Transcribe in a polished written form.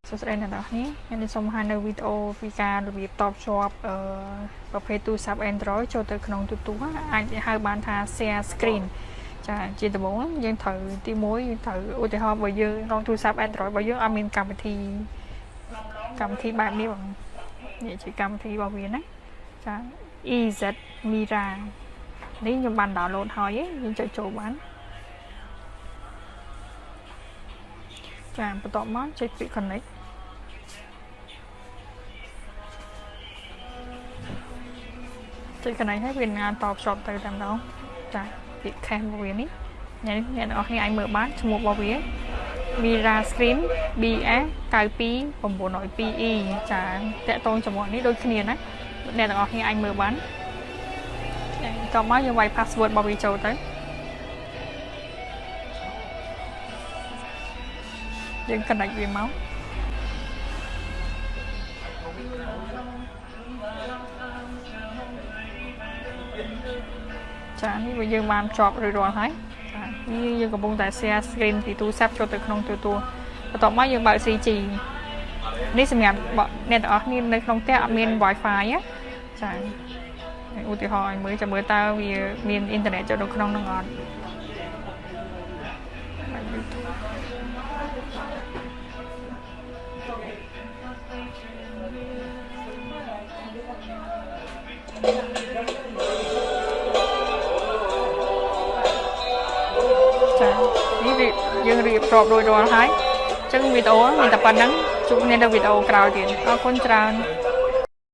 សួស្តីអ្នកនរគ្នាខ្ញុំសូមបង្ហាញនៅវីដេអូពីការរបៀបតបជាប់ប្រភេទទូរស័ព្ទ Android ចូលទៅក្នុងទូរទស្សន៍អាចហៅបានថា share screen ចាជាដំបូងយើងត្រូវទី1យើងត្រូវឧទាហរណ៍បើយើងក្នុងទូរស័ព្ទ Android របស់យើងអត់មានកម្មវិធីបែបនេះបងនេះជាកម្មវិធីរបស់វាណាចា ScreenMira នេះខ្ញុំបាន download ហើយយើងចុចចូលបានចាបន្ទាប់មកចុចពាក្យ connect ចុច connect ហើយវានឹងតបភ្ជាប់ទៅតែម្ដងចាពាក្យ cache របស់វានេះអ្នកនរគ្នាអាចមើលបានឈ្មោះរបស់វា Mira Screen BS 92902E ចាតាក់ទងជាមួយនេះដូចគ្នាណាអ្នកនរគ្នាអាចមើលបានតោះមកយើងវាយ password របស់វាចូលទៅយើង connect វាមកចានេះវាយើងបានភ្ជាប់រួចរាល់ហើយចានេះយើងកំពុងតែ share screen ពីទូរស័ព្ទចូលទៅក្នុងទូរទស្សន៍បន្ទាប់មកយើងបើក 4G នេះសម្រាប់អ្នកទាំងអស់គ្នានៅក្នុងផ្ទះអត់មាន Wi-Fi ចាឧទាហរណ៍ឲ្យមើលចាំមើលតើវាមានអ៊ីនធឺណិតចូលនៅក្នុងនោះអត់ចានេះយើងរៀបរាប់រួចរាល់ហើយអញ្ចឹងវីដេអូមានតែប៉ុណ្្នឹងជួបគ្នានៅវីដេអូក្រោយទៀតអរគុណច្រើន